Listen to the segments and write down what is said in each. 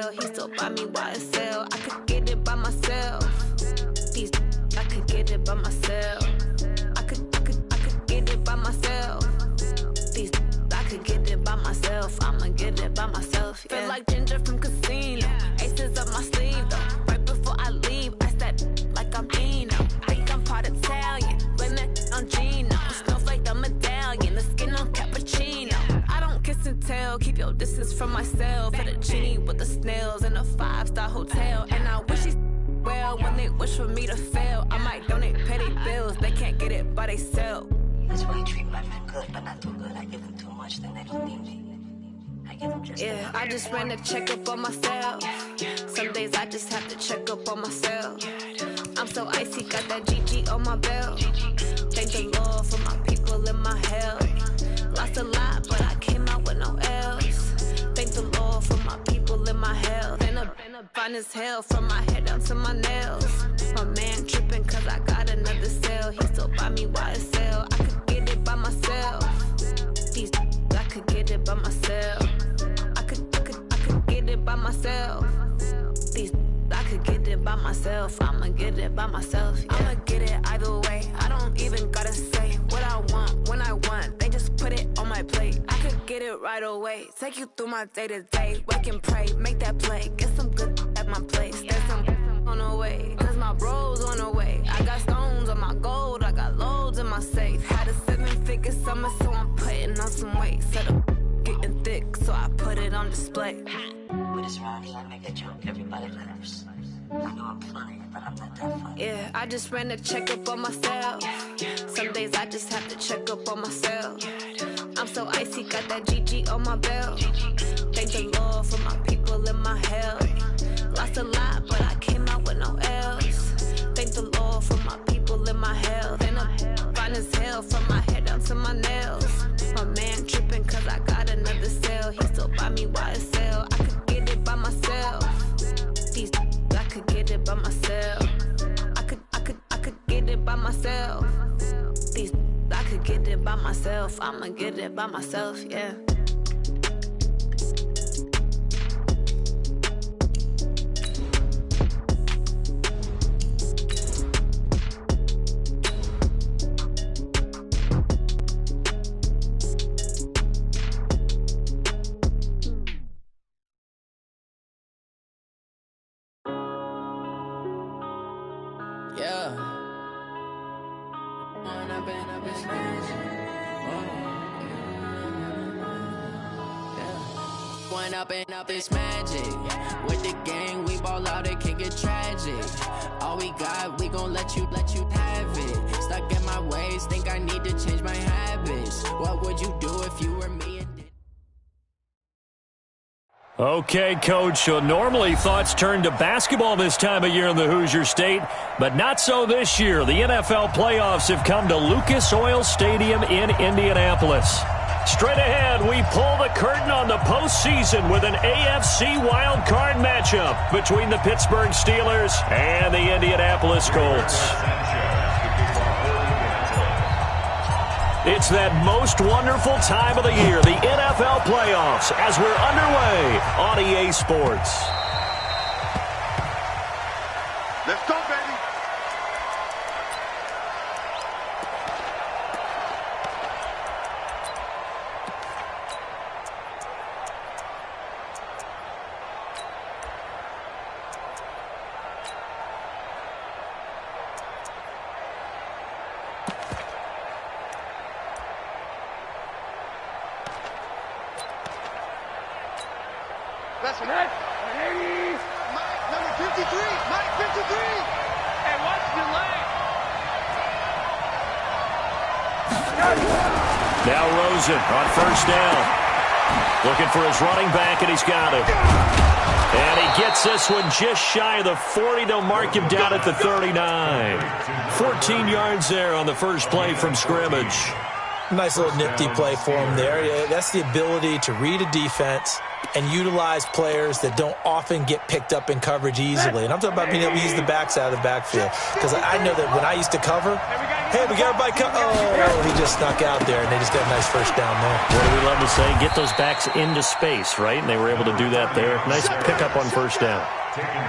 YSL. He still buy me YSL. I could get it by myself. These I could get it by myself. I could get it by myself. These I could get it by myself. I'ma get it by myself. Yeah. Feel like Ginger from Casino. Aces up my sleeve though. Right before I leave, I step like I'm Eno. Think I'm part Italian. Blame that on Gino. Snowflake the medallion. The skin on cappuccino. I don't kiss and tell. Keep your distance from myself. For the genie with the snails in a 5-star hotel. And I wish he's well when they wish for me to fail. I might donate petty bills. They can't get it by themselves. That's why you treat my men good, but not too good. I give them too much, then they don't need me. I give them just enough. I just ran a checkup on myself. Some days I just have to check up on myself. I'm so icy, got that GG on my belt. Thank the Lord for my people in my health. Lost a lot, but I came out with no L's. Thank the Lord for my people in my health. And a fine as hell from my head down to my nails. My man tripping cause I got another cell. He still buy me YSL. I could get it by myself. These I could get it by myself. I could get it by myself. These I could get it by myself. I'ma get it by myself. Yeah. I'ma get it either way. I don't even gotta say what I want when I want. They just put it on my plate. I could get it right away. Take you through my day to day. Wake and pray, make that play. Get some good at my place. There's some on the way. Cause my bro's on the way. I got stones on my gold. I got loads in my safe. Had a 7-figure summer, so I'm putting on some weight. Set up getting thick, so I put it on display. With this round here, I make a joke. Everybody laughs. I know I'm funny, but I'm not that funny. Yeah, I just ran a checkup on myself. Some days I just have to check up on myself. I'm so icy, got that GG on my belt. Thank the Lord for my people in my health. Lost a lot, but I came out with no L's. Thank the Lord for my people in my health. And I'm fine as hell from my head down to my nails. My man tripping cause I got another cell. He still buy me YSL. I could get it by myself. These I could get it by myself. I could get it by myself. These I could get it by myself. I'ma get it by myself, yeah. Up this magic. With the gang, we ball out, it can get tragic. All we got, we gon' let you have it. Stuck in my ways, think I need to change my habits. What would you do if you were me? Okay, Coach, so normally thoughts turn to basketball this time of year in the Hoosier State, but not so this year. The NFL playoffs have come to Lucas Oil Stadium in Indianapolis. Straight ahead, we pull the curtain on the postseason with an AFC wildcard matchup between the Pittsburgh Steelers and the Indianapolis Colts. It's that most wonderful time of the year, the NFL playoffs, as we're underway on EA Sports. Let's go, baby. That's an X. Mike, number 53. Mike, 53. Hey, watch the lane. Now Rosen on first down. Looking for his running back, and he's got it. And he gets this one just shy of the 40 to mark him down at the 39. 14 yards there on the first play from scrimmage. Nice little nifty play for him there. Yeah, that's the ability to read a defense and utilize players that don't often get picked up in coverage easily. And I'm talking about being able to use the backs out of the backfield. Because I know that when I used to cover, Hey, we got everybody. Oh, he just snuck out there, and they just got a nice first down there. What do we love to say? Get those backs into space, right? And they were able to do that there. Nice pickup on first down.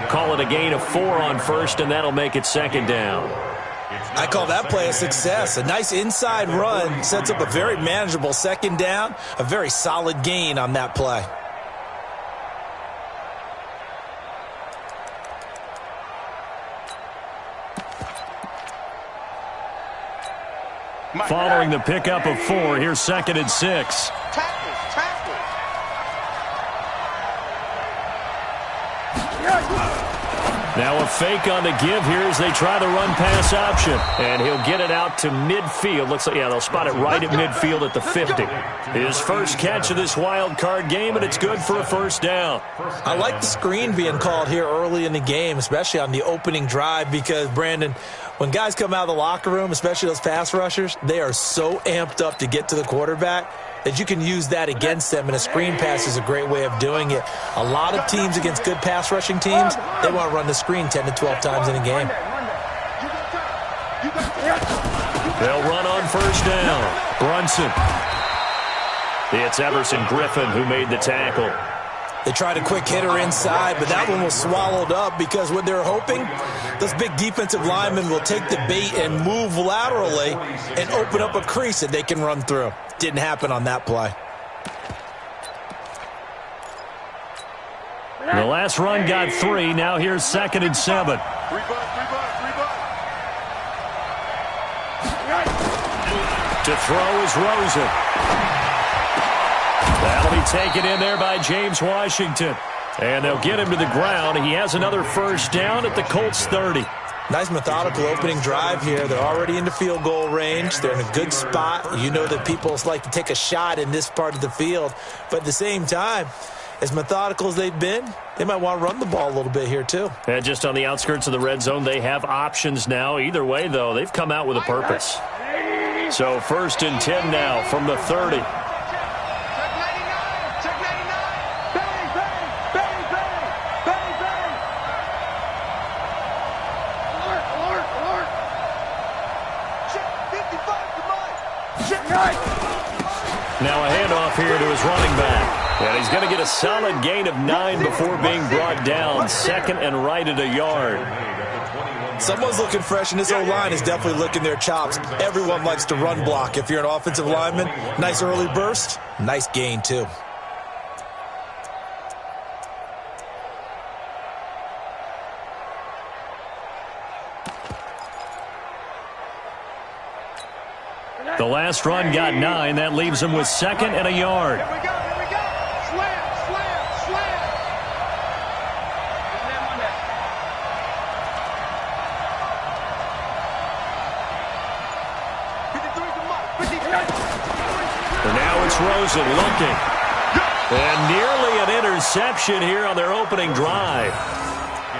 Call it a gain of 4 on first, and that'll make it second down. I call that play a success. A nice inside run sets up a very manageable second down, a very solid gain on that play. Following the pickup of 4, here's 2nd and 6. Now a fake on the give here as they try the run-pass option. And he'll get it out to midfield. Looks like, yeah, they'll spot it right at midfield at the 50. His first catch of this wild card game, and it's good for a first down. I like the screen being called here early in the game, especially on the opening drive, because, Brandon, when guys come out of the locker room, especially those pass rushers, they are so amped up to get to the quarterback that you can use that against them, and a screen pass is a great way of doing it. A lot of teams against good pass rushing teams, they want to run the screen 10 to 12 times in a game. They'll run on first down. Brunson. It's Everson Griffin who made the tackle. They tried a quick hitter inside, but that one was swallowed up because what they're hoping, those big defensive linemen will take the bait and move laterally and open up a crease that they can run through. Didn't happen on that play. The last run got 3. Now here's 2nd and 7. To throw is Rosen. That'll be taken in there by James Washington. And they'll get him to the ground. He has another first down at the Colts 30. Nice methodical opening drive here. They're already into field goal range. They're in a good spot. You know that people like to take a shot in this part of the field. But at the same time, as methodical as they've been, they might want to run the ball a little bit here too. And just on the outskirts of the red zone, they have options now. Either way, though, they've come out with a purpose. So 1st and 10 now from the 30. Now a handoff here to his running back. And he's going to get a solid gain of 9 before being brought down. 2nd and right at a yard. Someone's looking fresh, and this O-line is definitely licking their chops. Everyone likes to run block. If you're an offensive lineman, nice early burst, nice gain too. The last run got 9. That leaves him with 2nd and a yard. Here we go. Slam. And now it's Rosen looking. And nearly an interception here on their opening drive.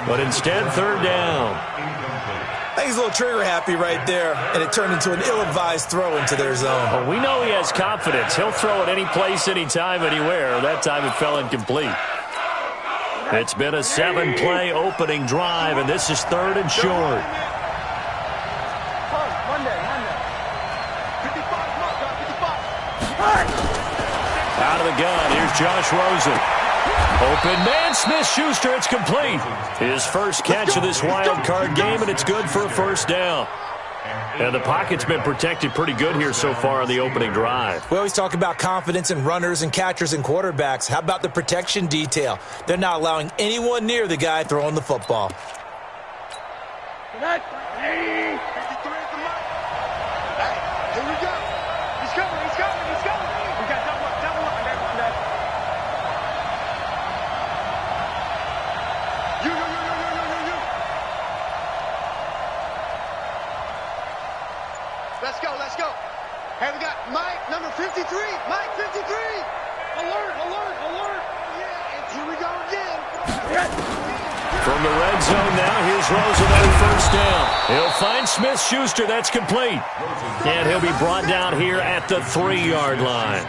But instead, 3rd down. I think he's a little trigger happy right there, and it turned into an ill-advised throw into their zone. Well, we know he has confidence. He'll throw it any place, anytime, anywhere. That time it fell incomplete. It's been a 7-play opening drive, and this is 3rd and short. Out of the gun, here's Josh Rosen. Open man, Smith-Schuster, it's complete. His first catch of this wild card game, and it's good for a first down. And the pocket's been protected pretty good here so far on the opening drive. We always talk about confidence in runners and catchers and quarterbacks. How about the protection detail? They're not allowing anyone near the guy throwing the football. Let's go. Hey, we got Mike, number 53. Mike, 53. Alert. Yeah, and here we go again. From the red zone now, here's Rosen on first down. He'll find Smith-Schuster. That's complete. And he'll be brought down here at the 3-yard line.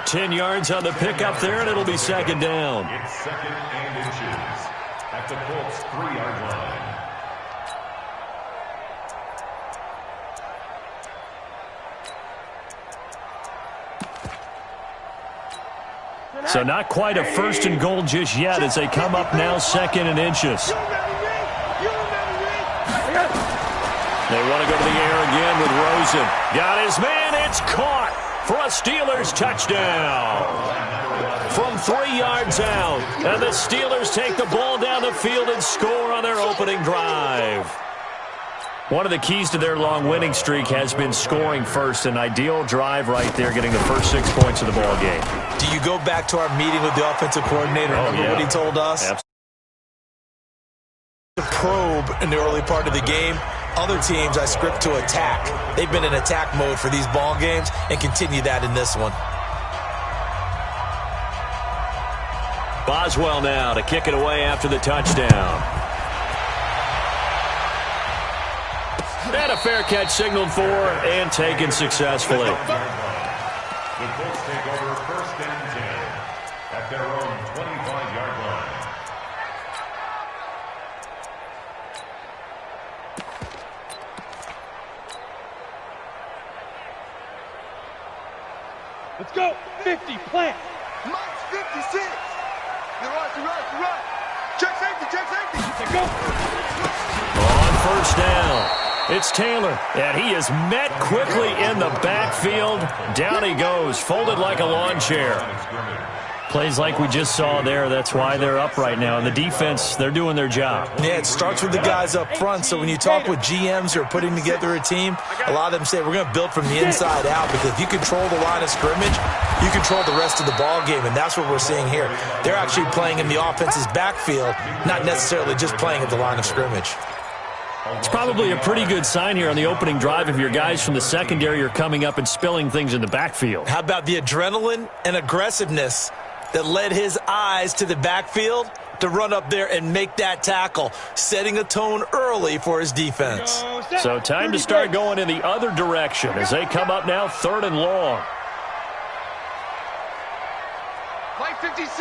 10 yards on the pickup there, and it'll be 2nd down. It's 2nd and inches at the Colts 3-yard line. So not quite a 1st and goal just yet as they come up now 2nd and inches. They want to go to the air again with Rosen. Got his man. It's caught for a Steelers touchdown. From 3 yards out. And the Steelers take the ball down the field and score on their opening drive. One of the keys to their long winning streak has been scoring first. An ideal drive right there, getting the first 6 points of the ball game. Do you go back to our meeting with the offensive coordinator? Remember what he told us? Absolutely. The probe in the early part of the game. Other teams I script to attack. They've been in attack mode for these ball games and continue that in this one. Boswell now to kick it away after the touchdown. And a fair catch signaled for and taken successfully. The Colts take over 1st and 10 at their own 25-yard line. Let's go. 50, plant. Mike's 56. You're right. Check safety. Let's go. On 1st down. It's Taylor, and he is met quickly in the backfield. Down he goes, folded like a lawn chair. Plays like we just saw there. That's why they're up right now. And the defense, they're doing their job. Yeah, it starts with the guys up front. So when you talk with GMs who are putting together a team, a lot of them say we're going to build from the inside out, because if you control the line of scrimmage, you control the rest of the ball game, and that's what we're seeing here. They're actually playing in the offense's backfield, not necessarily just playing at the line of scrimmage. It's probably a pretty good sign here on the opening drive if your guys from the secondary are coming up and spilling things in the backfield. How about the adrenaline and aggressiveness that led his eyes to the backfield to run up there and make that tackle, setting a tone early for his defense. So time to start going in the other direction as they come up now 3rd and long. Mike 56.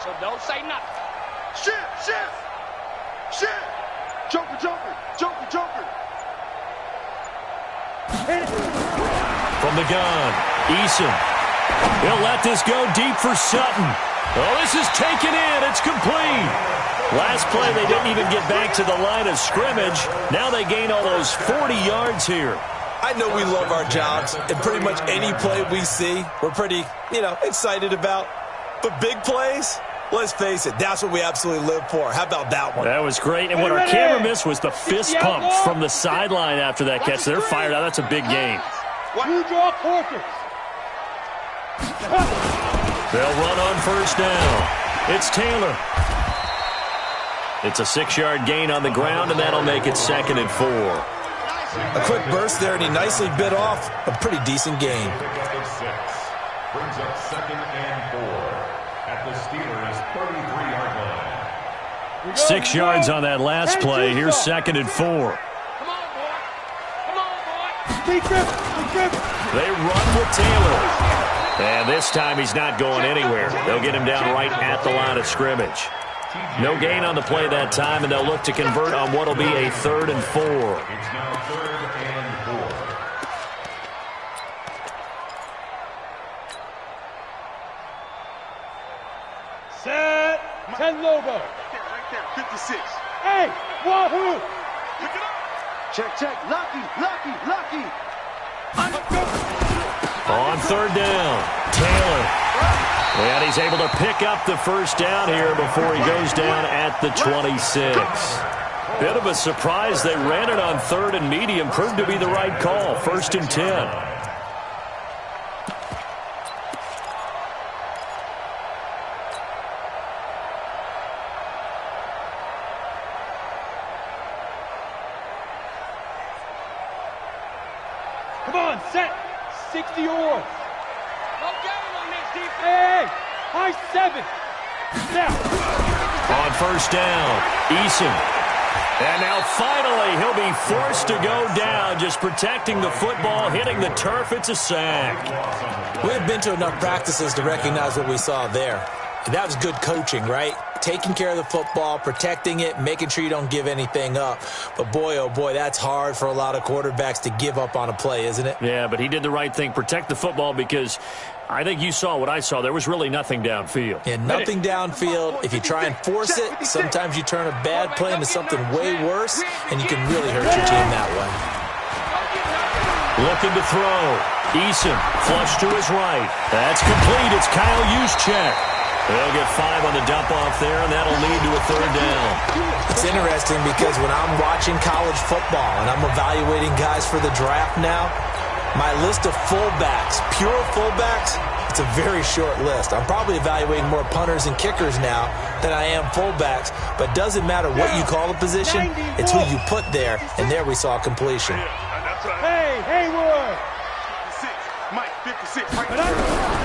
So don't say nothing. Shift. Joker. From the gun, Eason. He'll let this go deep for Sutton. Oh, this is taken in. It's complete. Last play, they didn't even get back to the line of scrimmage. Now they gain all those 40 yards here. I know we love our jobs, and pretty much any play we see, we're pretty, excited about. But big plays, let's face it, that's what we absolutely live for. How about that one? That was great. And what our camera missed was the fist pump from the sideline after that catch. They're fired out. That's a big gain. You draw quarters. They'll run on 1st down. It's Taylor. It's a 6-yard gain on the ground, and that'll make it 2nd and 4. A quick burst there, and he nicely bit off a pretty decent gain. Brings up 2nd and 4 at the Steelers' 33-yard line. 6 yards on that last play. Here's 2nd and 4. Come on, boy. They run with Taylor. And this time he's not going anywhere. They'll get him down right at the line of scrimmage. No gain on the play that time, and they'll look to convert on what will be a 3rd and 4. It's now 3rd and 4. Set. 10 Lobo. Right there. 56. Hey, wahoo! Pick it up. Check. Lucky. On 3rd down, Taylor. And he's able to pick up the 1st down here before he goes down at the 26. Bit of a surprise. They ran it on 3rd and medium. Proved to be the right call. 1st and 10. Come on, set. 60 yours. No game on this defense. Hey, high 7. Now. On 1st down, Eason. And now finally he'll be forced to go down, just protecting the football, hitting the turf. It's a sack. We've been to enough practices to recognize what we saw there. That was good coaching, right? Taking care of the football, protecting it, making sure you don't give anything up. But boy, oh boy, that's hard for a lot of quarterbacks to give up on a play, isn't it? Yeah, but he did the right thing. Protect the football, because I think you saw what I saw. There was really nothing downfield. Yeah, nothing downfield. If you try and force it, sometimes you turn a bad play into something way worse, and you can really hurt your team that way. Looking to throw. Eason, flush to his right. That's complete. It's Kyle Juszczyk. They'll get 5 on the dump-off there, and that'll lead to a 3rd down. It's interesting because when I'm watching college football and I'm evaluating guys for the draft now, my list of fullbacks, pure fullbacks, it's a very short list. I'm probably evaluating more punters and kickers now than I am fullbacks, but it doesn't matter what you call the position, it's who you put there, and there we saw completion. Hey, Hayward! 56, Mike, 56, right there.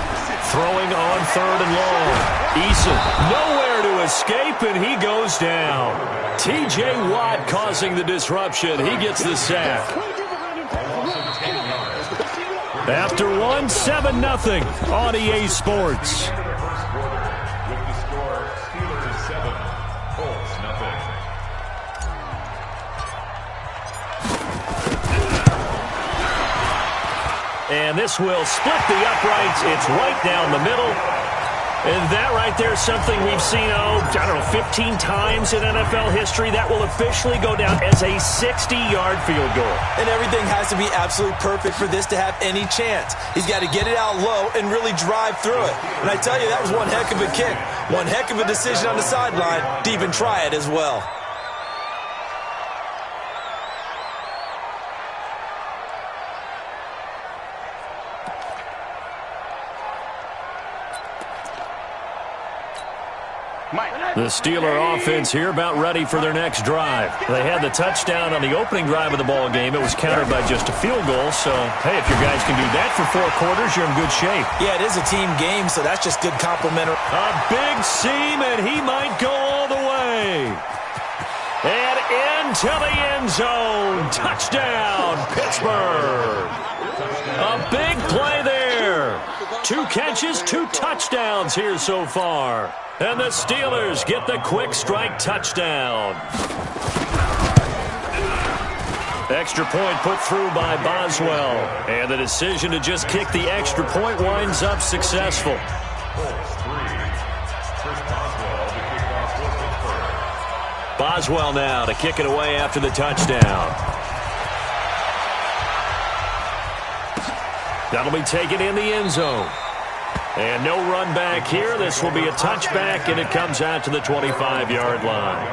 Throwing on 3rd and long. Eason nowhere to escape, and he goes down. T.J. Watt causing the disruption. He gets the sack. After 1, 7-0 on EA Sports. And this will split the uprights. It's right down the middle. And that right there is something we've seen, 15 times in NFL history. That will officially go down as a 60-yard field goal. And everything has to be absolutely perfect for this to have any chance. He's got to get it out low and really drive through it. And I tell you, that was one heck of a kick. One heck of a decision on the sideline to even try it as well. The Steeler offense here about ready for their next drive. They had the touchdown on the opening drive of the ball game. It was countered by just a field goal. So, hey, if your guys can do that for 4 quarters, you're in good shape. Yeah, it is a team game, so that's just good complimentary. A big seam, and he might go all the way. And into the end zone. Touchdown, Pittsburgh. A big play there. 2 catches, 2 touchdowns here so far. And the Steelers get the quick strike touchdown. Extra point put through by Boswell. And the decision to just kick the extra point winds up successful. Boswell now to kick it away after the touchdown. That'll be taken in the end zone. And no run back here. This will be a touchback, and it comes out to the 25-yard line.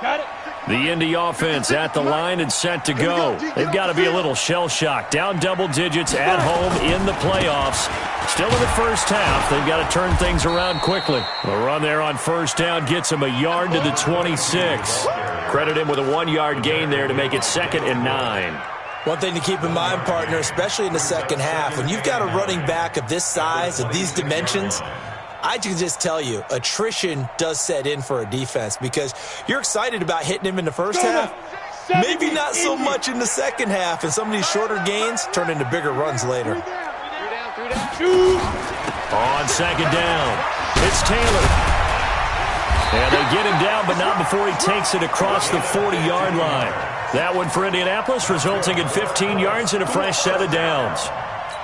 Got it. The Indy offense at the line and set to go. They've got to be a little shell-shocked. Down double digits at home in the playoffs. Still in the first half. They've got to turn things around quickly. The run there on first down gets him a yard to the 26. Credit him with a 1-yard gain there to make it 2nd and 9. One thing to keep in mind, partner, especially in the second half, when you've got a running back of this size, of these dimensions, I can just tell you, attrition does set in for a defense because you're excited about hitting him in the first half. Maybe not so much in the second half, and some of these shorter gains turn into bigger runs later. On 2nd down, it's Taylor. And they get him down, but not before he takes it across the 40-yard line. That one for Indianapolis, resulting in 15 yards and a fresh set of downs.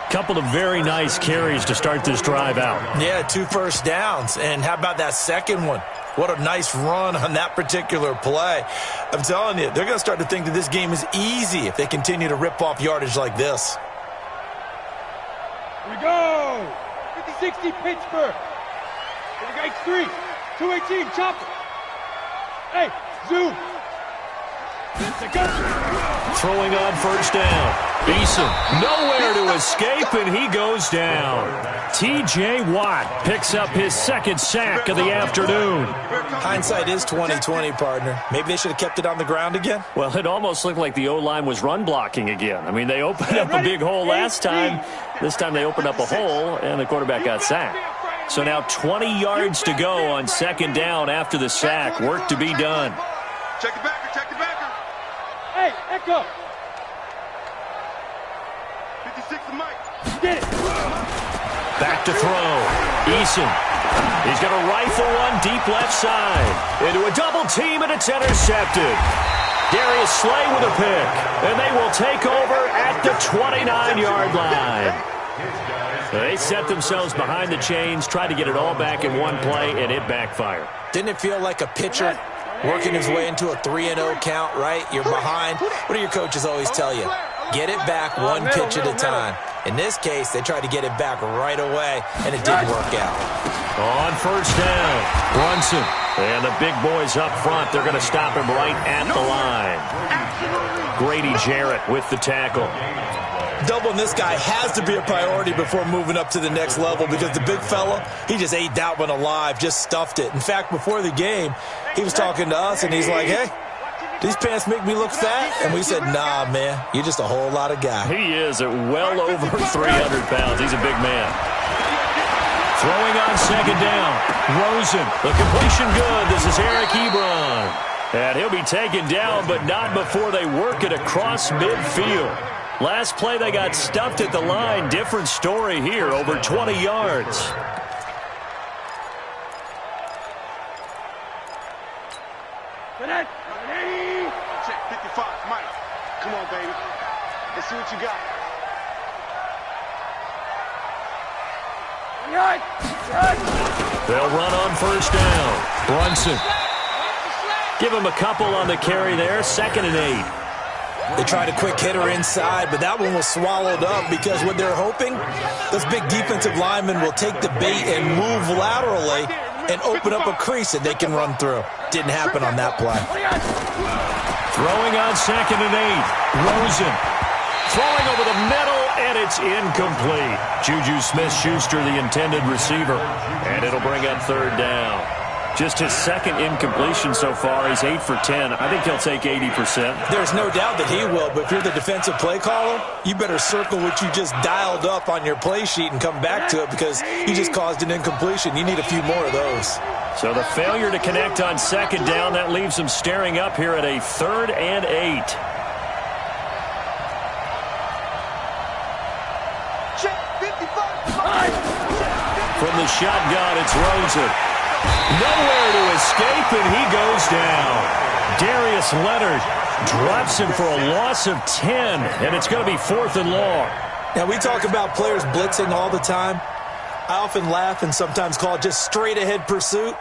Couple of very nice carries to start this drive out. Yeah, 2 first downs. And how about that second one? What a nice run on that particular play. I'm telling you, they're going to start to think that this game is easy if they continue to rip off yardage like this. Here we go. 50-60 Pittsburgh. X3. 218, chop it. Hey, zoom. Throwing on first down. Eason nowhere to escape, and he goes down. T.J. Watt picks up his 2nd sack of the afternoon. Hindsight is 20/20, partner. Maybe they should have kept it on the ground again. Well, it almost looked like the O-line was run blocking again. I mean, they opened up a big hole last time. This time they opened up a hole, and the quarterback got sacked. So now 20 yards to go on 2nd down after the sack. Work to be done. Check the backer, check the backer. Hey, Echo. Back to throw. Eason. He's going to rifle one deep left side. Into a double team, and it's intercepted. Darius Slay with a pick. And they will take over at the 29-yard line. They set themselves behind the chains, tried to get it all back in one play, and it backfired. Didn't it feel like a pitcher working his way into a 3-0 count, right? You're behind. What do your coaches always tell you? Get it back one pitch at a time. In this case, they tried to get it back right away, and it didn't work out. On first down, Brunson. And the big boys up front, they're going to stop him right at the line. Grady Jarrett with the tackle. Doubling this guy has to be a priority before moving up to the next level because the big fella, he just ate that one alive, just stuffed it. In fact, before the game, he was talking to us, and he's like, hey, these pants make me look fat? And we said, nah, man, you're just a whole lot of guy. He is at well over 300 pounds. He's a big man. Throwing on second down. Rosen, the completion good. This is Eric Ebron. And he'll be taken down, but not before they work it across midfield. Last play, they got stuffed at the line. Different story here, over 20 yards. Check 55, Mike. Come on, baby. Let's see what you got. They'll run on first down. Brunson. Give him a couple on the carry there. 2nd and 8. They tried a quick hitter inside, but that one was swallowed up because what they're hoping, those big defensive linemen will take the bait and move laterally and open up a crease that they can run through. Didn't happen on that play. Throwing on 2nd and 8. Rosen. Throwing over the middle, and it's incomplete. Juju Smith-Schuster, the intended receiver, and it'll bring up 3rd down. Just his 2nd incompletion so far. He's 8 for 10. I think he'll take 80%. There's no doubt that he will, but if you're the defensive play caller, you better circle what you just dialed up on your play sheet and come back to it because you just caused an incompletion. You need a few more of those. So the failure to connect on 2nd down, that leaves them staring up here at a 3rd and 8. From the shotgun, it's Rosen. Nowhere to escape, and he goes down. Darius Leonard drops him for a loss of 10, and it's going to be 4th and long. Now, we talk about players blitzing all the time. I often laugh and sometimes call it just straight-ahead pursuit.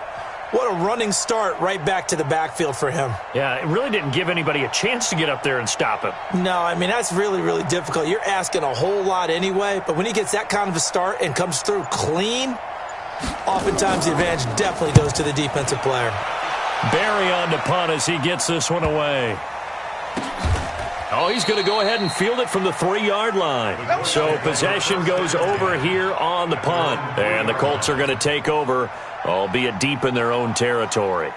What a running start right back to the backfield for him. Yeah, it really didn't give anybody a chance to get up there and stop him. No, I mean, that's really, really difficult. You're asking a whole lot anyway, but when he gets that kind of a start and comes through clean, oftentimes the advantage definitely goes to the defensive player. Barry on to punt as he gets this one away. Oh, he's going to go ahead and field it from the 3-yard line. So possession goes over here on the punt. And the Colts are going to take over, albeit deep in their own territory.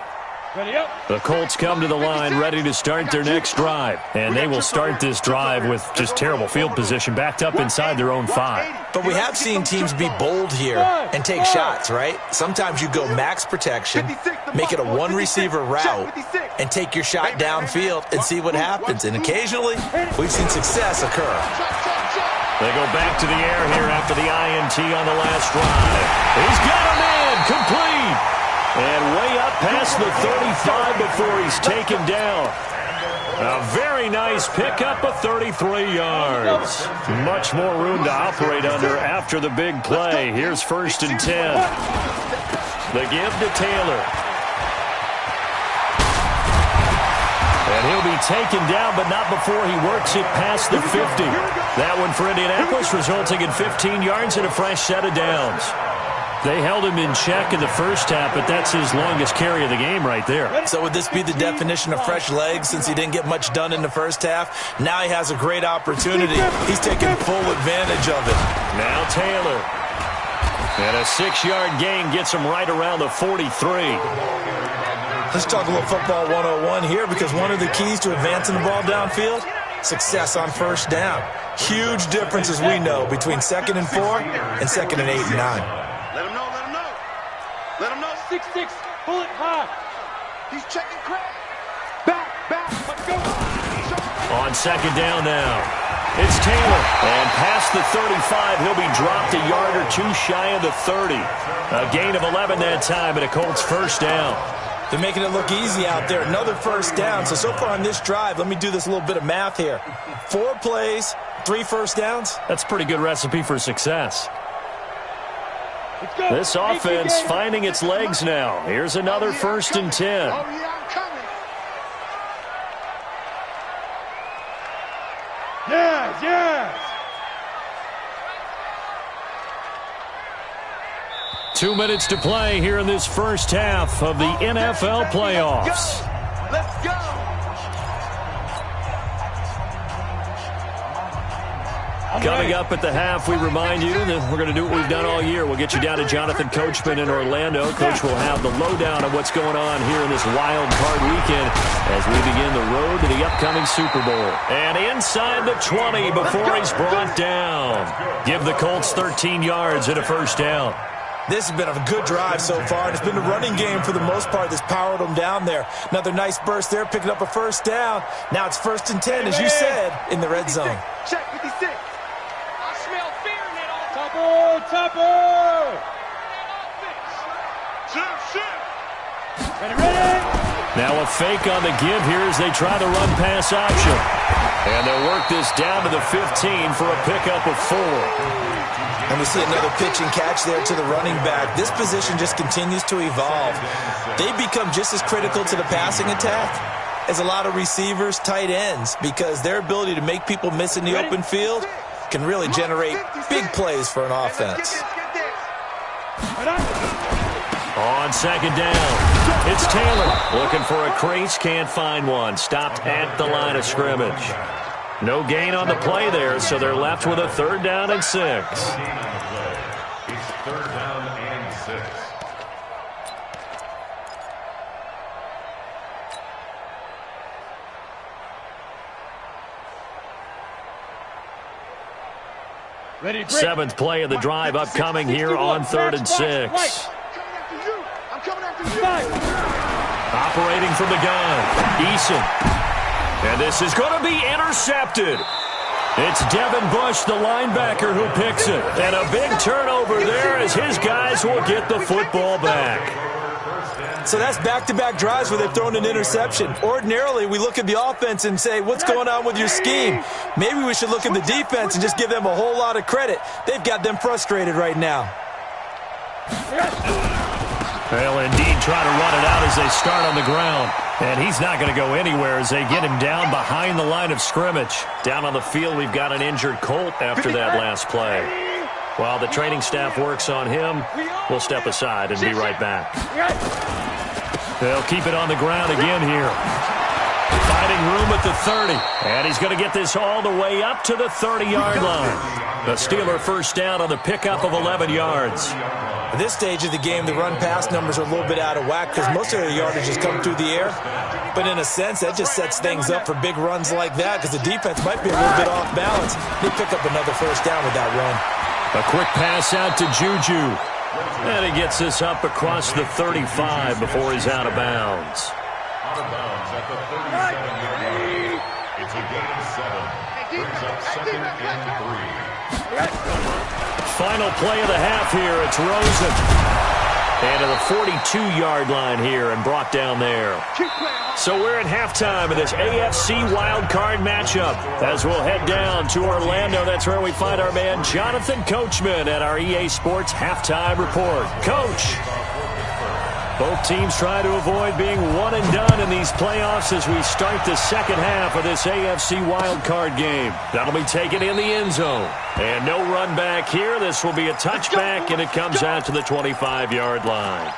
The Colts come to the line ready to start their next drive. And they will start this drive with just terrible field position backed up inside their own 5. But we have seen teams be bold here and take shots, right? Sometimes you go max protection, make it a one-receiver route, and take your shot downfield and see what happens. And occasionally, we've seen success occur. They go back to the air here after the INT on the last drive. He's got a man complete. And way up past the 35 before he's taken down. A very nice pickup of 33 yards. Much more room to operate under after the big play. Here's 1st and 10. The give to Taylor. And he'll be taken down, but not before he works it past the 50. That one for Indianapolis, resulting in 15 yards and a fresh set of downs. They held him in check in the first half, but that's his longest carry of the game right there. So would this be the definition of fresh legs since he didn't get much done in the first half? Now he has a great opportunity. He's taking full advantage of it. Now Taylor. And a 6-yard gain gets him right around the 43. Let's talk a little football 101 here because one of the keys to advancing the ball downfield, success on first down. Huge difference, as we know, between 2nd and 4 and 2nd and 8 and 9. Let him know. 6-6, pull it high. He's checking crack. Back, let's go. On 2nd down now. It's Taylor. And past the 35, he'll be dropped a yard or two shy of the 30. A gain of 11 that time, and a Colts first down. They're making it look easy out there. Another first down. So far on this drive, let me do this little bit of math here. 4 plays, 3 first downs. That's a pretty good recipe for success. This offense finding its legs now. Here's another 1st and 10. Yes. 2 minutes to play here in this first half of the NFL playoffs. Let's go. Coming up at the half, we remind you that we're going to do what we've done all year. We'll get you down to Jonathan Coachman in Orlando. Coach will have the lowdown of what's going on here in this wild card weekend as we begin the road to the upcoming Super Bowl. And inside the 20 before he's brought down. Give the Colts 13 yards and a first down. This has been a good drive so far, and it's been the running game for the most part that's powered them down there. Another nice burst there, picking up a first down. Now it's 1st and 10, as you said, in the red zone. Check 56. I smell fear in that offense. Topper. Ready. Now a fake on the give here as they try the run-pass option. And they'll work this down to the 15 for a pickup of 4. And we see another pitch and catch there to the running back. This position just continues to evolve. They become just as critical to the passing attack as a lot of receivers, tight ends, because their ability to make people miss in the open field can really generate big plays for an offense. On 2nd down, it's Taylor looking for a crease, can't find one. Stopped at the line of scrimmage. No gain on the play there, so they're left with a 3rd down and 6. It's 3rd down and 6. Ready, 7th play of the drive upcoming here on 3rd and 6. I'm coming after you. Operating from the gun, Eason. And this is going to be intercepted. It's Devin Bush, the linebacker, who picks it. And a big turnover there as his guys will get the football back. So that's back-to-back drives where they've thrown an interception. Ordinarily, we look at the offense and say, what's going on with your scheme? Maybe we should look at the defense and just give them a whole lot of credit. They've got them frustrated right now. They'll indeed try to run it out as they start on the ground. And he's not going to go anywhere as they get him down behind the line of scrimmage. Down on the field, we've got an injured Colt after that last play. While the training staff works on him, we'll step aside and be right back. They'll keep it on the ground again here. Finding room at the 30. And he's going to get this all the way up to the 30-yard line. The Steeler first down on the pickup of 11 yards. At this stage of the game, the run-pass numbers are a little bit out of whack because most of their yardage has come through the air. But in a sense, that just sets things up for big runs like that because the defense might be a little bit off balance. They pick up another first down with that run. A quick pass out to Juju. And he gets this up across the 35 before he's out of bounds. Out of bounds at the 37-yard line. It's a gain of 7. Brings up 2nd and 3. Final play of the half here. It's Rosen. And to the 42-yard line here and brought down there. So we're at halftime of this AFC wildcard matchup. As we'll head down to Orlando, that's where we find our man Jonathan Coachman at our EA Sports Halftime Report. Coach. Both teams try to avoid being one and done in these playoffs as we start the second half of this AFC wildcard game. That'll be taken in the end zone. And no run back here. This will be a touchback, and it comes out to the 25-yard line.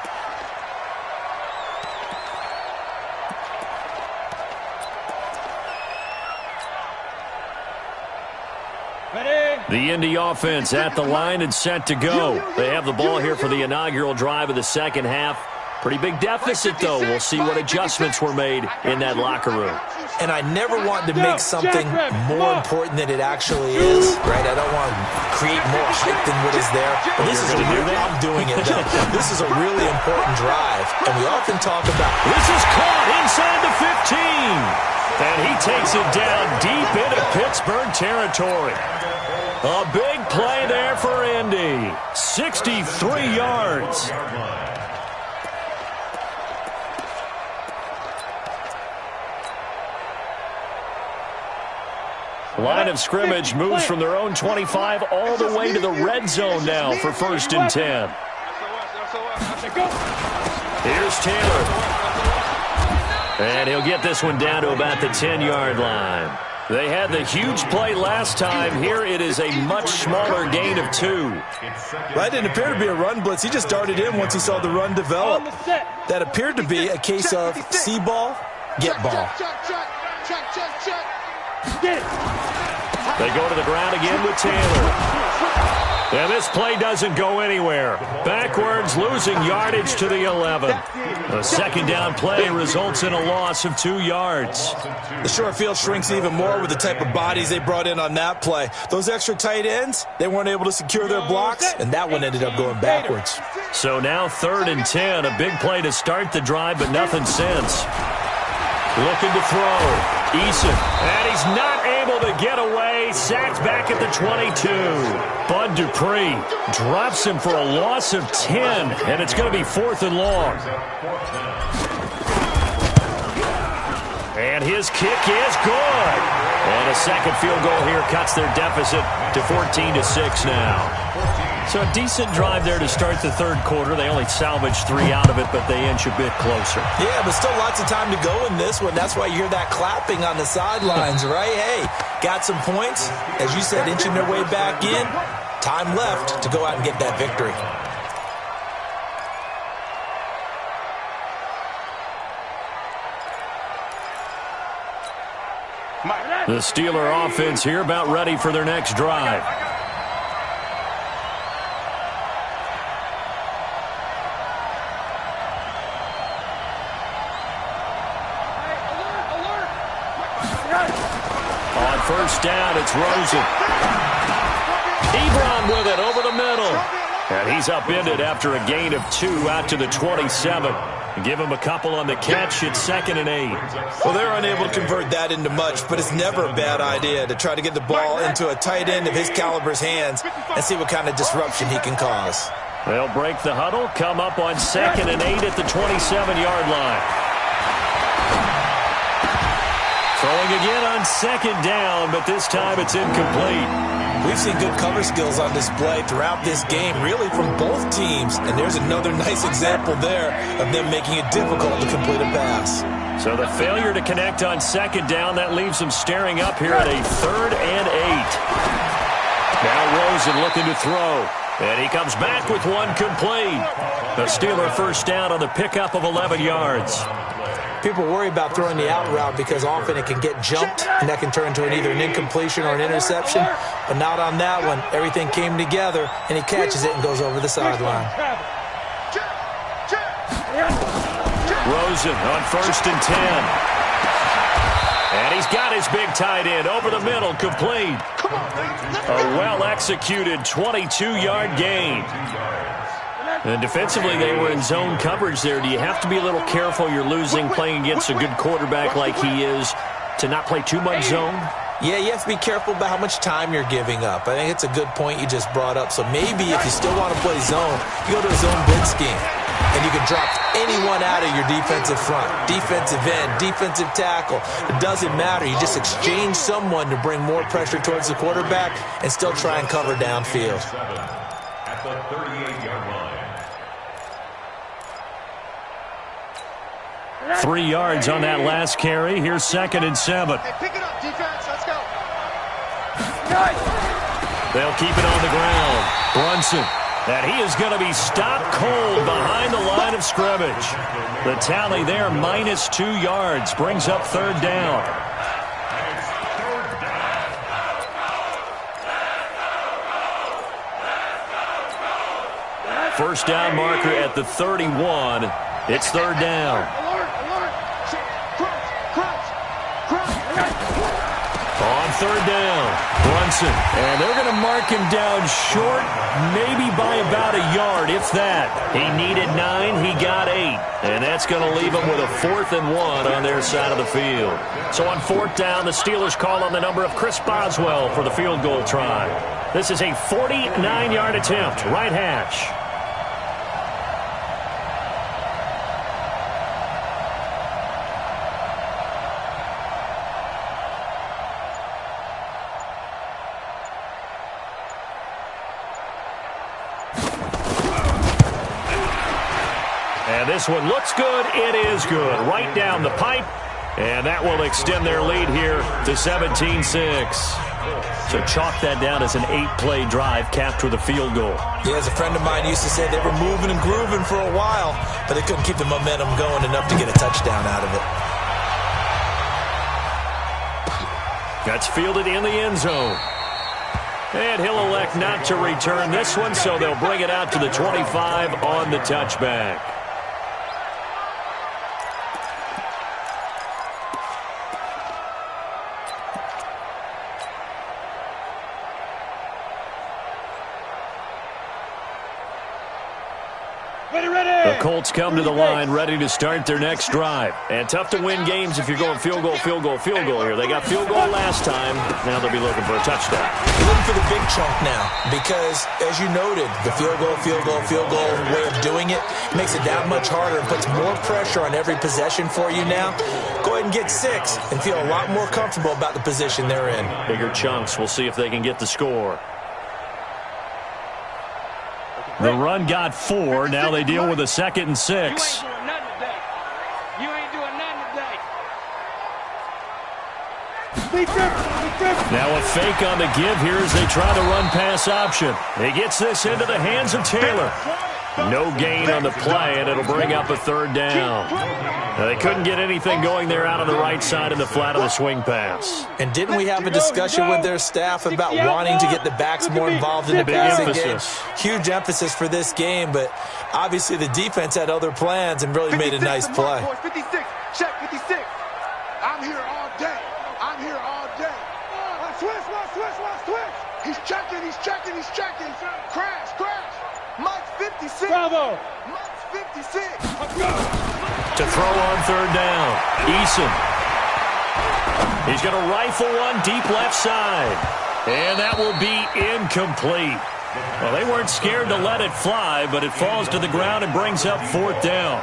The Indy offense at the line and set to go. They have the ball here for the inaugural drive of the second half. Pretty big deficit, though. We'll see what adjustments were made in that locker room. And I never want to make something more important than it actually is, right? I don't want to create more hype than what is there. But this is I'm doing it. This is a really important drive, and we often talk about. This is caught inside the 15, and he takes it down deep into Pittsburgh territory. A big play there for Indy. 63 yards. Line of scrimmage moves from their own 25 all the way to the red zone now for 1st and 10. Here's Taylor. And he'll get this one down to about the 10-yard line. They had the huge play last time. Here it is a much smaller gain of 2. That didn't appear to be a run blitz. He just darted in once he saw the run develop. That appeared to be a case of see ball, get ball. They go to the ground again with Taylor. And this play doesn't go anywhere. Backwards, losing yardage to the 11. A second down play results in a loss of 2 yards. The short field shrinks even more with the type of bodies they brought in on that play. Those extra tight ends, they weren't able to secure their blocks, and that one ended up going backwards. So now 3rd and 10, a big play to start the drive, but nothing since. Looking to throw. Eason, and he's not able to get away. Sacked back at the 22. Bud Dupree drops him for a loss of 10, and it's going to be 4th and long. And his kick is good. And a second field goal here cuts their deficit to 14-6 now. So a decent drive there to start the 3rd quarter. They only salvaged 3 out of it, but they inch a bit closer. Yeah, but still lots of time to go in this one. That's why you hear that clapping on the sidelines, right? Hey, got some points. As you said, inching their way back in. Time left to go out and get that victory. The Steeler offense here about ready for their next drive. On 1st down, it's Rosen. Ebron with it over the middle. And he's upended after a gain of 2 out to the 27. Give him a couple on the catch. It's 2nd and 8. Well, they're unable to convert that into much, but it's never a bad idea to try to get the ball into a tight end of his caliber's hands and see what kind of disruption he can cause. They'll break the huddle, come up on 2nd and 8 at the 27-yard line. Throwing again on 2nd down, but this time it's incomplete. We've seen good cover skills on display throughout this game, really from both teams. And there's another nice example there of them making it difficult to complete a pass. So the failure to connect on 2nd down, that leaves them staring up here at a 3rd and 8. Now Rosen looking to throw. And he comes back with one complete. The Steeler 1st down on the pickup of 11 yards. People worry about throwing the out route because often it can get jumped, and that can turn into either an incompletion or an interception. But not on that one. Everything came together, and he catches it and goes over the sideline. Rosen on 1st and 10. And he's got his big tight end over the middle, complete. A well-executed 22-yard gain. And defensively, they were in zone coverage there. Do you have to be a little careful? You're losing playing against a good quarterback like he is to not play too much zone? Yeah, you have to be careful about how much time you're giving up. I think it's a good point you just brought up. So maybe if you still want to play zone, you go to a zone bid scheme. And you can drop anyone out of your defensive front, defensive end, defensive tackle. It doesn't matter. You just exchange someone to bring more pressure towards the quarterback and still try and cover downfield. At the 38-yard line. 3 yards on that last carry. Here's 2nd and 7. Hey, pick it up, defense. Let's go. They'll keep it on the ground. Brunson. And he is going to be stopped cold behind the line of scrimmage. The tally there, -2 yards, brings up 3rd down. First down marker at the 31. It's third down. On third down, Brunson. And they're going to mark him down short, maybe by about a yard, if that. He needed 9, he got 8. And that's going to leave him with a 4th and 1 on their side of the field. So on 4th down, the Steelers call on the number of Chris Boswell for the field goal try. This is a 49-yard attempt, right hash. And this one looks good. It is good. Right down the pipe. And that will extend their lead here to 17-6. So chalk that down as an 8-play drive capped with a field goal. Yeah, as a friend of mine used to say, they were moving and grooving for a while, but they couldn't keep the momentum going enough to get a touchdown out of it. That's fielded in the end zone. And he'll elect not to return this one, so they'll bring it out to the 25 on the touchback. The Colts come to the line ready to start their next drive. And tough to win games if you're going field goal, field goal, field goal here. They got field goal last time. Now they'll be looking for a touchdown. They're looking for the big chunk now because, as you noted, the field goal way of doing it makes it that much harder and puts more pressure on every possession for you now. Go ahead and get 6 and feel a lot more comfortable about the position they're in. Bigger chunks. We'll see if they can get the score. The run got 4. Now they deal with a 2nd and 6. You ain't doing nothing today. You ain't doing nothing today. Now a fake on the give here as they try to run pass option. He gets this into the hands of Taylor. No gain on the play, and it'll bring up a 3rd down. Now, they couldn't get anything going there out on the right side in the flat of the swing pass. And didn't we have a discussion with their staff about wanting to get the backs more involved in the passing game? Huge emphasis for this game, but obviously the defense had other plans and really made a nice play. 56, check 56. I'm here all day. I'm here all day. Switch. He's checking. Crash. Mike's 56. Bravo. Mike's 56. To throw on 3rd down, Eason. He's going to rifle one deep left side. And that will be incomplete. Well, they weren't scared to let it fly, but it falls to the ground and brings up 4th down.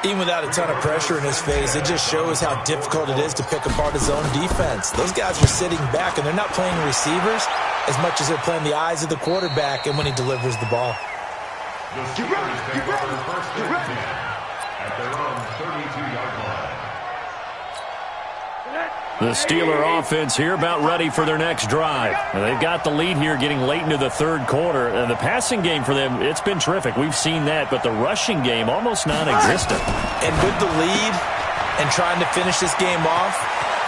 Even without a ton of pressure in his face, it just shows how difficult it is to pick apart his own defense. Those guys are sitting back, and they're not playing receivers as much as they're playing the eyes of the quarterback and when he delivers the ball. Get ready. At their own 32-yard line. The Steeler offense here about ready for their next drive. And they've got the lead here getting late into the 3rd quarter. And the passing game for them, it's been terrific. We've seen that, but the rushing game almost non-existent. And with the lead and trying to finish this game off,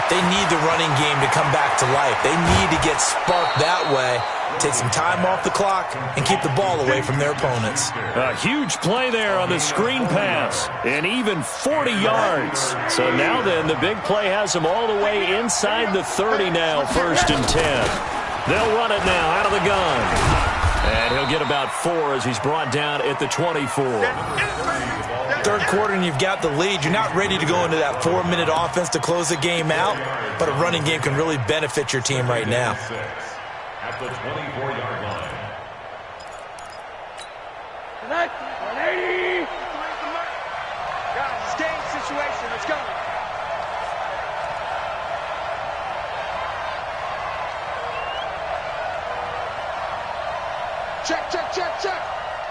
they need the running game to come back to life. They need to get sparked that way, take some time off the clock, and keep the ball away from their opponents. A huge play there on the screen pass, and even 40 yards. So now then, the big play has them all the way inside the 30 now, 1st and 10. They'll run it now out of the gun. And he'll get about 4 as he's brought down at the 24. 3rd quarter and you've got the lead. You're not ready to go into that 4-minute offense to close the game out, but a running game can really benefit your team right now. At the 24-yard line. 180. Guys, it's game situation. Let's go. Check.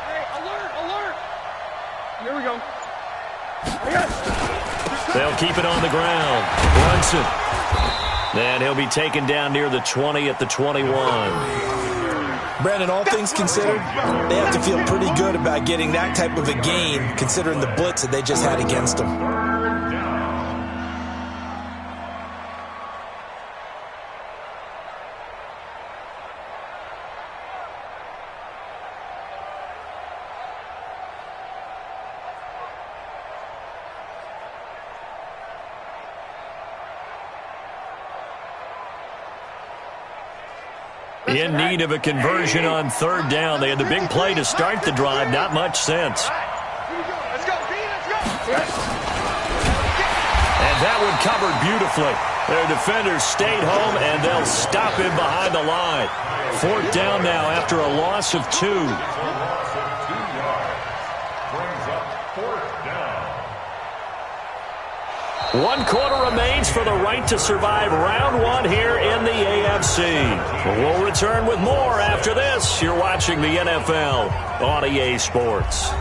Hey, alert. Here we go. They'll keep it on the ground. Brunson. And he'll be taken down near the 20 at the 21. Brandon, all things considered, they have to feel pretty good about getting that type of a gain, considering the blitz that they just had against them. In need of a conversion on third down. They had the big play to start the drive. Not much sense. Let's go, D, let's go. And that one covered beautifully. Their defenders stayed home, and they'll stop him behind the line. Fourth down now after a loss of 2. Brings up fourth down. 1 quarter remains for the right to survive round 1 here in the AFC. We'll return with more after this. You're watching the NFL on EA Sports.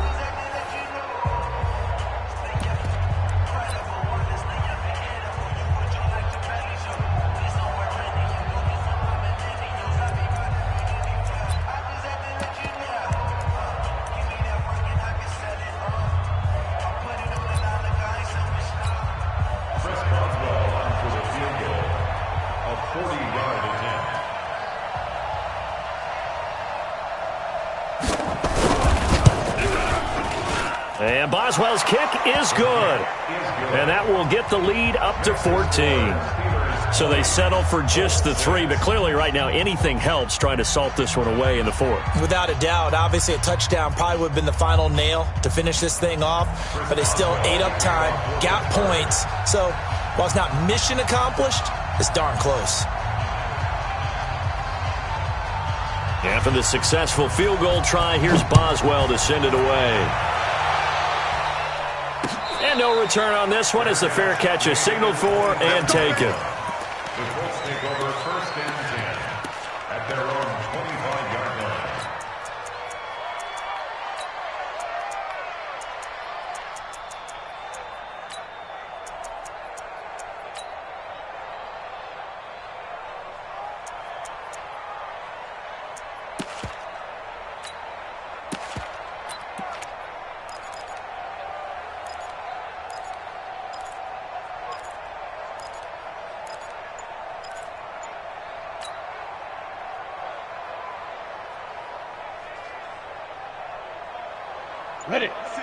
And Boswell's kick is good. And that will get the lead up to 14. So they settle for just the 3. But clearly right now anything helps trying to salt this one away in the 4th. Without a doubt. Obviously a touchdown probably would have been the final nail to finish this thing off. But they still ate up time, got points. So while it's not mission accomplished, it's darn close. After the successful field goal try, here's Boswell to send it away. And no return on this one as the fair catch is signaled for and taken. The Colts take over first and 10 at their own 25-yard line.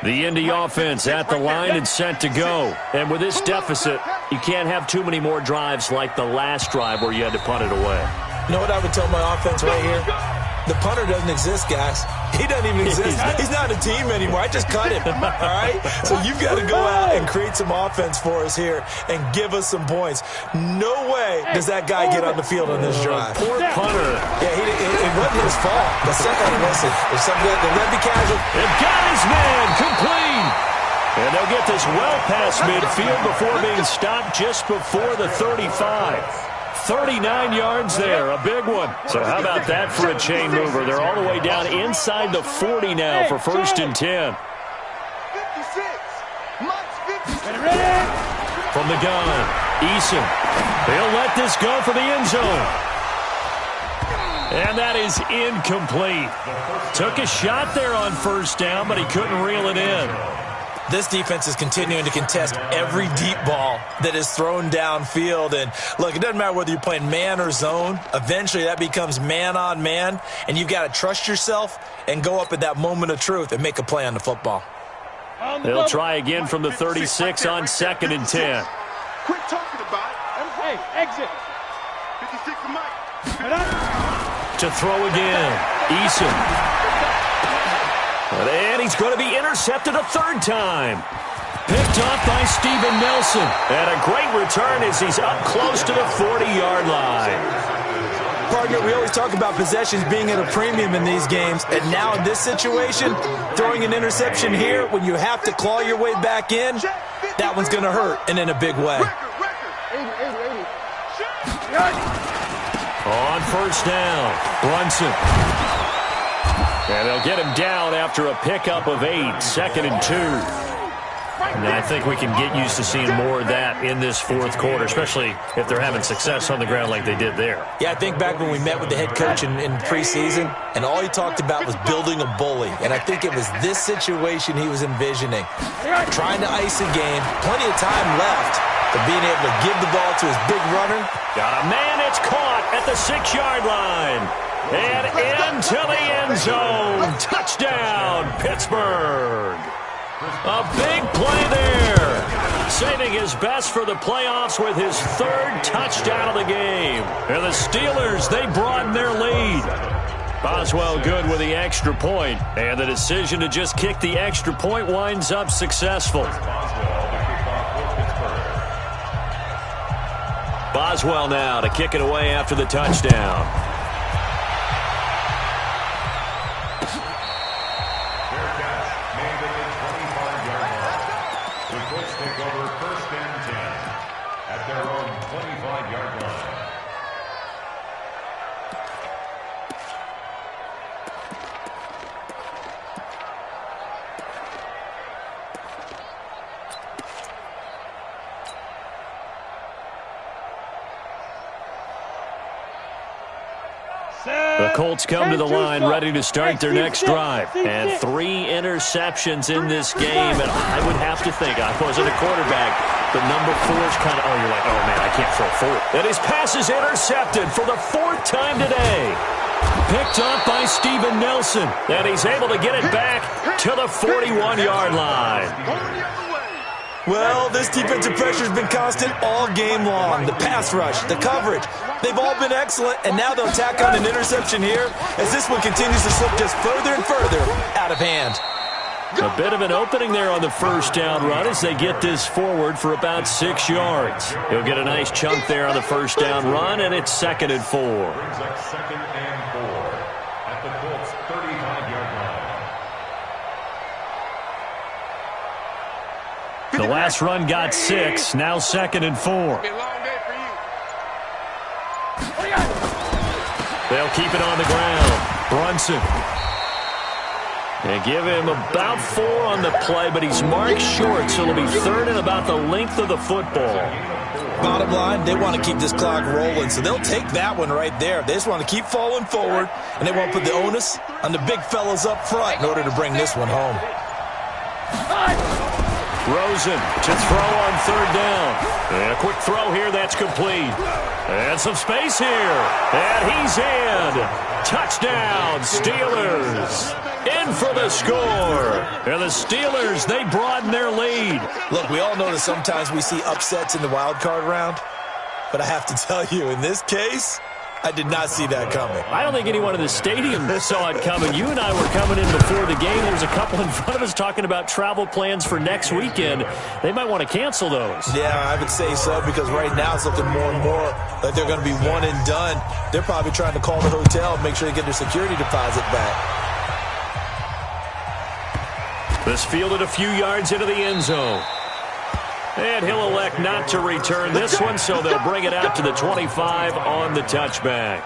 The Indy offense at the line and set to go. And with this deficit, you can't have too many more drives like the last drive where you had to punt it away. You know what I would tell my offense right here? The punter doesn't exist, guys. He doesn't even exist. He's not a team anymore. I just cut him, all right? So you've got to go out and create some offense for us here and give us some points. No way does that guy get on the field on this drive. Poor punter. Yeah, it wasn't his fault. But listen, there's something that they're going to be casual. And got his man complete. And they'll get this well past midfield before being stopped just before the 35. 39 yards there, a big one. So how about that for a chain mover? They're all the way down inside the 40 now for first and 10. 56. Mike's 56. From the gun, Eason. They'll let this go for the end zone. And that is incomplete. Took a shot there on first down, but he couldn't reel it in. This defense is continuing to contest every deep ball that is thrown downfield. And, look, it doesn't matter whether you're playing man or zone. Eventually, that becomes man on man. And you've got to trust yourself and go up at that moment of truth and make a play on the football. They'll try again from the 36 on second and 10. Quit talking about it. Hey, exit. 56 to Mike. To throw again, Eason. And he's going to be intercepted a third time. Picked off by Steven Nelson. And a great return as he's up close to the 40-yard line. Partner, we always talk about possessions being at a premium in these games. And now in this situation, throwing an interception here when you have to claw your way back in, that one's going to hurt, and in a big way. On first down, Brunson. And they'll get him down after a pickup of 8, second and 2. And I think we can get used to seeing more of that in this fourth quarter, especially if they're having success on the ground like they did there. Yeah, I think back when we met with the head coach in preseason, and all he talked about was building a bully. And I think it was this situation he was envisioning. Trying to ice a game, plenty of time left, but being able to give the ball to his big runner. Got a man, it's caught at the 6-yard line. And into the end zone. Touchdown, Pittsburgh. A big play there. saving his best for the playoffs with his 3rd touchdown of the game. And the Steelers, they broaden their lead. Boswell good with the extra point, and the decision to just kick the extra point winds up successful. Boswell now to kick it away after the touchdown. The Colts come to the line ready to start their next drive. And 3 interceptions in this game. And I would have to think, I wasn't a quarterback, but number 4 is kind of, oh, you're like, oh, man, I can't throw 4. And his pass is intercepted for the 4th time today. Picked up by Steven Nelson. And he's able to get it back to the 41-yard line. Well, this defensive pressure has been constant all game long. The pass rush, the coverage, they've all been excellent, and now they'll tack on an interception here as this one continues to slip just further and further out of hand. A bit of an opening there on the first down run as they get this forward for about 6 yards. He'll get a nice chunk there on the first down run, and it's 2nd and 4. Brings up 2nd and 4 at the Colts' 35-yard line. The last run got 6, now 2nd and 4. They'll keep it on the ground. Brunson. And give him about 4 on the play, but he's marked short, so it'll be 3rd and about the length of the football. Bottom line, they want to keep this clock rolling, so they'll take that one right there. They just want to keep falling forward, and they won't put the onus on the big fellas up front in order to bring this one home. Rosen to throw on 3rd down. And a quick throw here, that's complete. And some space here. And he's in. Touchdown, Steelers. In for the score. And the Steelers, they broaden their lead. Look, we all know that sometimes we see upsets in the wild card round. But I have to tell you, in this case, I did not see that coming. I don't think anyone in the stadium saw it coming. You and I were coming in before the game. There's a couple in front of us talking about travel plans for next weekend. They might want to cancel those. Yeah, I would say so, because right now it's looking more and more like they're going to be one and done. They're probably trying to call the hotel and make sure they get their security deposit back. This fielded a few yards into the end zone. And he'll elect not to return this one, so they'll bring it out to the 25 on the touchback.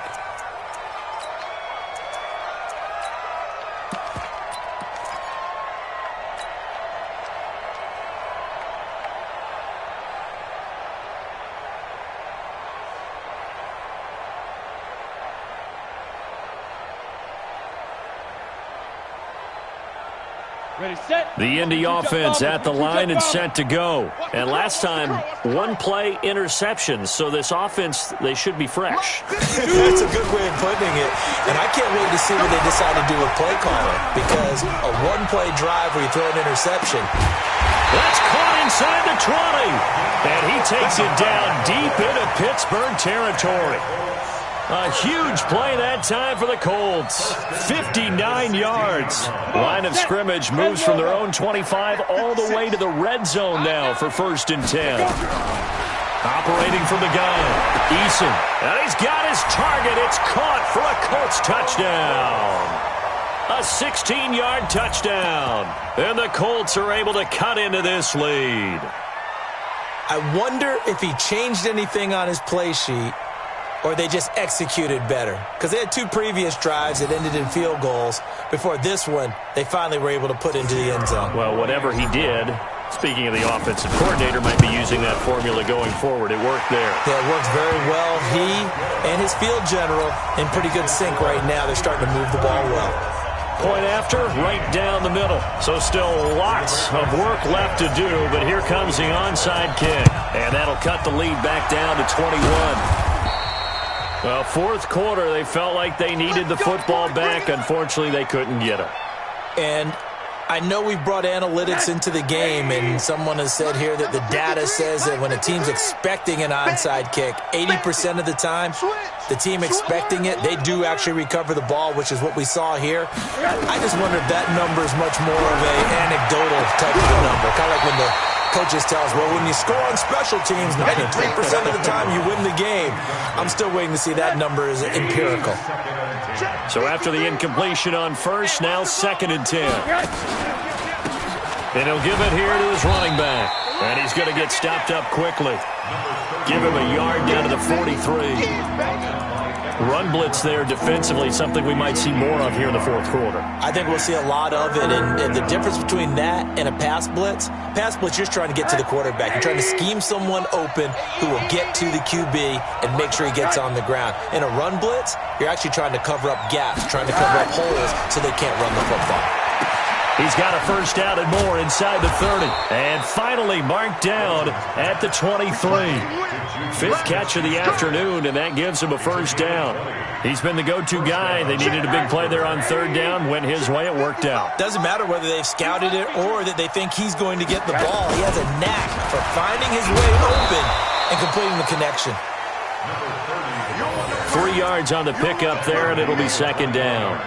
The Indy offense at the line and set to go. And last time, 1-play interception. So this offense, they should be fresh. That's a good way of putting it. And I can't wait to see what they decide to do with play calling. Because a 1-play drive where you throw an interception. That's caught inside the 20. And he takes it down deep into Pittsburgh territory. A huge play that time for the Colts. 59 yards. Line of scrimmage moves from their own 25 all the way to the red zone now for 1st and 10. Operating from the gun, Eason. And he's got his target. It's caught for a Colts touchdown. A 16-yard touchdown. And the Colts are able to cut into this lead. I wonder if he changed anything on his play sheet, or they just executed better. Because they had 2 previous drives that ended in field goals. Before this one, they finally were able to put into the end zone. Well, whatever he did, speaking of the offensive coordinator, might be using that formula going forward. It worked there. Yeah, it worked very well. He and his field general in pretty good sync right now. They're starting to move the ball well. Point after, right down the middle. So still lots of work left to do, but here comes the onside kick. And that'll cut the lead back down to 21. Well, 4th quarter, they felt like they needed the football back. Unfortunately, they couldn't get it. And I know we've brought analytics into the game, and someone has said here that the data says that when a team's expecting an onside kick, 80% of the time, the team expecting it, they do actually recover the ball, which is what we saw here. I just wonder if that number is much more of an anecdotal type of a number, kind of like when the coaches tell us, well, when you score on special teams, 93% of the time you win the game. I'm still waiting to see that number is empirical. So after the incompletion on first, now 2nd and 10. And he'll give it here to his running back. And he's going to get stopped up quickly. Give him a yard down to the 43. Run blitz there defensively, something we might see more of here in the fourth quarter. I think we'll see a lot of it, and the difference between that and a pass blitz, you're just trying to get to the quarterback. You're trying to scheme someone open who will get to the QB and make sure he gets on the ground. In a run blitz, you're actually trying to cover up gaps, trying to cover up holes so they can't run the football. He's got a first down and more inside the 30. And finally marked down at the 23. 5th catch of the afternoon, and that gives him a first down. He's been the go-to guy. They needed a big play there on 3rd down. Went his way. It worked out. Doesn't matter whether they've scouted it or that they think he's going to get the ball. He has a knack for finding his way open and completing the connection. 3 yards on the pickup there, and it'll be 2nd down.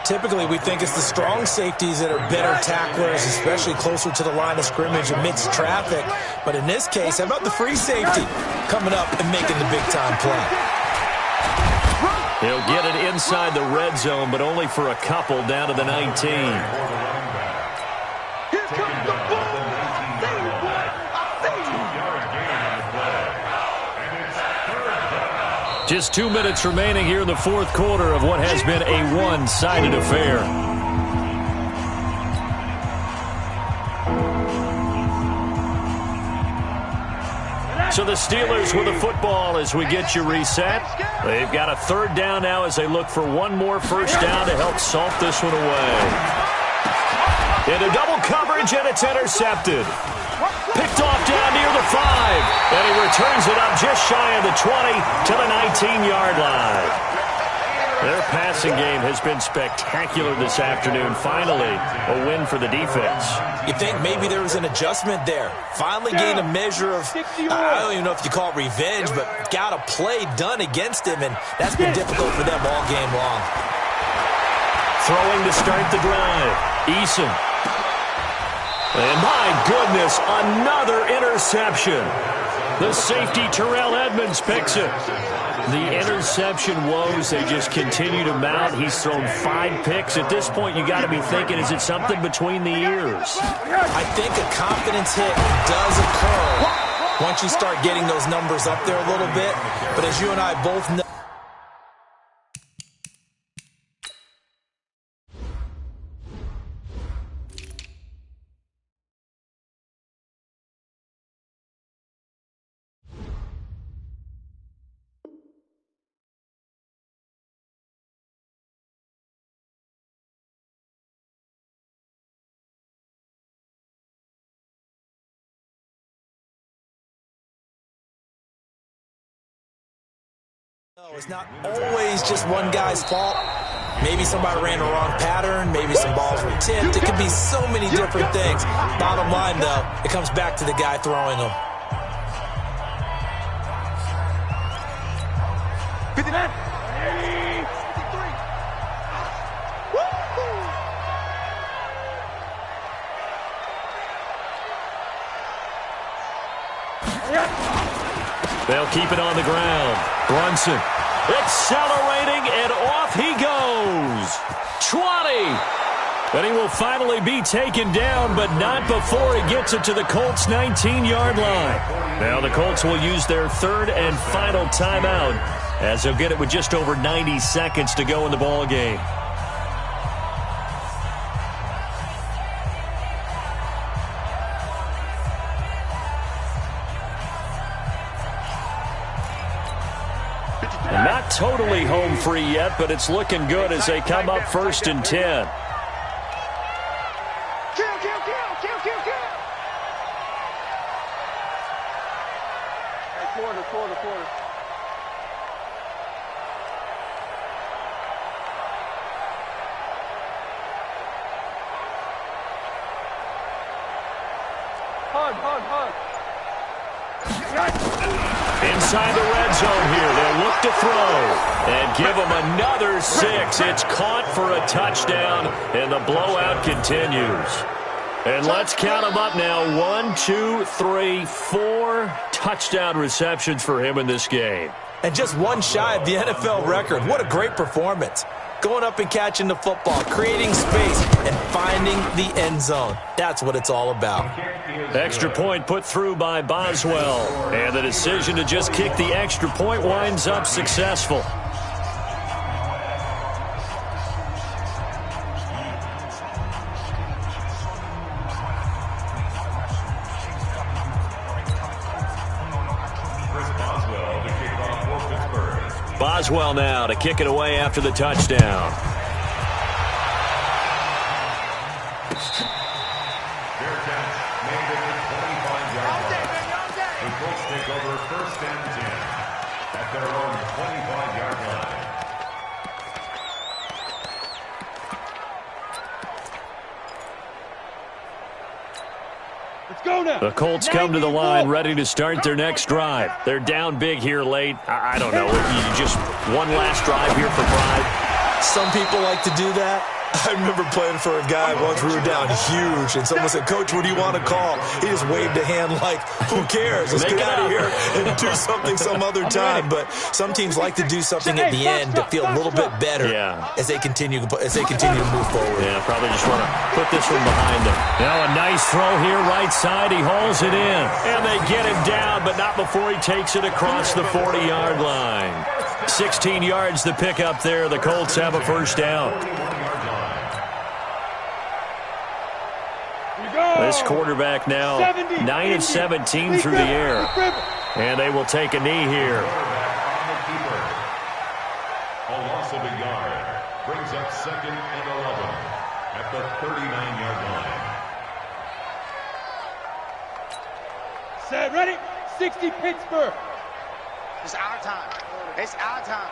Typically, we think it's the strong safeties that are better tacklers, especially closer to the line of scrimmage amidst traffic. But in this case, how about the free safety coming up and making the big-time play? He'll get it inside the red zone, but only for a couple down to the 19. Just 2 minutes remaining here in the fourth quarter of what has been a one-sided affair. So the Steelers with the football as we get you reset. They've got a 3rd down now as they look for one more first down to help salt this one away. Into double coverage, and it's intercepted. Picked off down near the 5, and he returns it up just shy of the 20 to the 19-yard line. Their passing game has been spectacular this afternoon. Finally, a win for the defense. You think maybe there was an adjustment there. Finally gained a measure of, I don't even know if you call it revenge, but got a play done against him, and that's been difficult for them all game long. Throwing to start the drive, Eason. And my goodness, another interception. The safety, Terrell Edmonds, picks it. The interception woes, they just continue to mount. He's thrown 5 picks. At this point, you got to be thinking, is it something between the ears? I think a confidence hit does occur once you start getting those numbers up there a little bit. But as you and I both know, it's not always just one guy's fault. Maybe somebody ran the wrong pattern. Maybe some balls were tipped. It could be so many different things. Bottom line, though, it comes back to the guy throwing them. 59. 53. They'll keep it on the ground. Brunson accelerating, and off he goes. 20. And he will finally be taken down, but not before he gets it to the Colts' 19-yard line. Now the Colts will use their 3rd and final timeout as they'll get it with just over 90 seconds to go in the ball game. And not totally home free yet, but it's looking good as they come up 1st and 10. Quarter. Inside the red zone here, they'll look to throw and give them another 6. It's caught for a touchdown, and the blowout continues. And let's count them up now. 1, 2, 3, 4 touchdown receptions for him in this game. And just one shy of the NFL record. What a great performance. Going up and catching the football, creating space, and finding the end zone. That's what it's all about. Extra point put through by Boswell. And the decision to just kick the extra point winds up successful. Boswell now to kick it away after the touchdown. Their catch made it to 25-yard line. The Colts take over 1st and 10 at their own 25-yard line. Let's go now. The Colts come to the line ready to start their next drive. They're down big here late. I don't know. Just one last drive here for pride. Some people like to do that. I remember playing for a guy once. We were down huge, and someone said, "Coach, what do you want to call?" He just waved a hand like, "Who cares? Let's get out of here and do something some other time." But some teams like to do something at the end to feel a little bit better as they continue to move forward. Yeah, probably just want to put this one behind them. Now a nice throw here, right side. He hauls it in, and they get him down, but not before he takes it across the 40-yard line. 16 yards to pick up there. The Colts have a first down. This quarterback now 9 of 17 through the air. And they will take a knee here. A loss of a yard brings up 2nd and 11 at the 39-yard line. Set, ready? 60 Pittsburgh. It's our time. It's our time.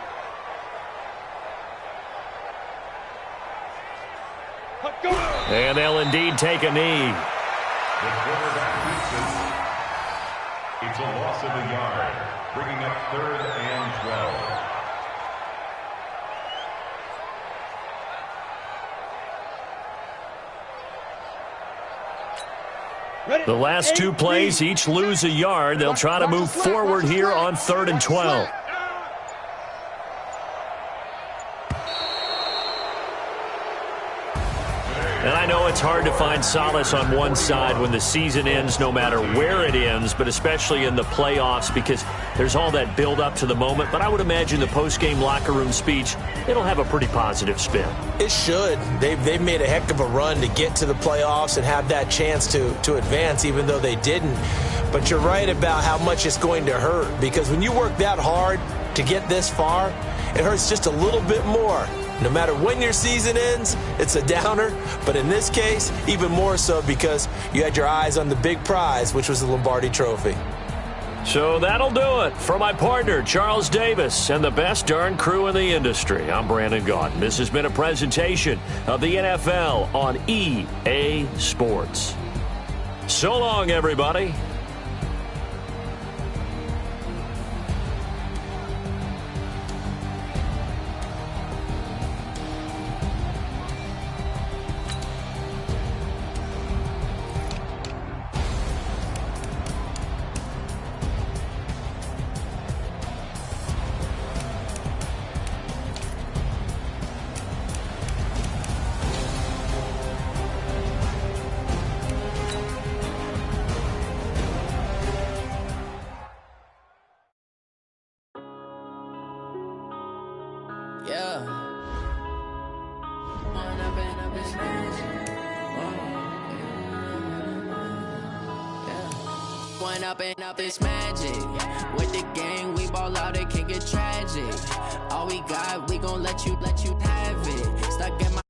Go. And they'll indeed take a knee. The quarterback keeps it. It's a loss of a yard, bringing up 3rd and 12. The last 2 plays each lose a yard. They'll try to move forward here on 3rd and 12. And I know it's hard to find solace on one side when the season ends, no matter where it ends, but especially in the playoffs because there's all that build-up to the moment. But I would imagine the post-game locker room speech, it'll have a pretty positive spin. It should. They've made a heck of a run to get to the playoffs and have that chance to advance, even though they didn't. But you're right about how much it's going to hurt because when you work that hard to get this far, it hurts just a little bit more. No matter when your season ends, it's a downer. But in this case, even more so because you had your eyes on the big prize, which was the Lombardi Trophy. So that'll do it. For my partner, Charles Davis, and the best darn crew in the industry, I'm Brandon Gaudin. This has been a presentation of the NFL on EA Sports. So long, everybody. Up this magic with the gang, we ball out, it can get tragic. All we got, we gon' let you have it. Stuck in my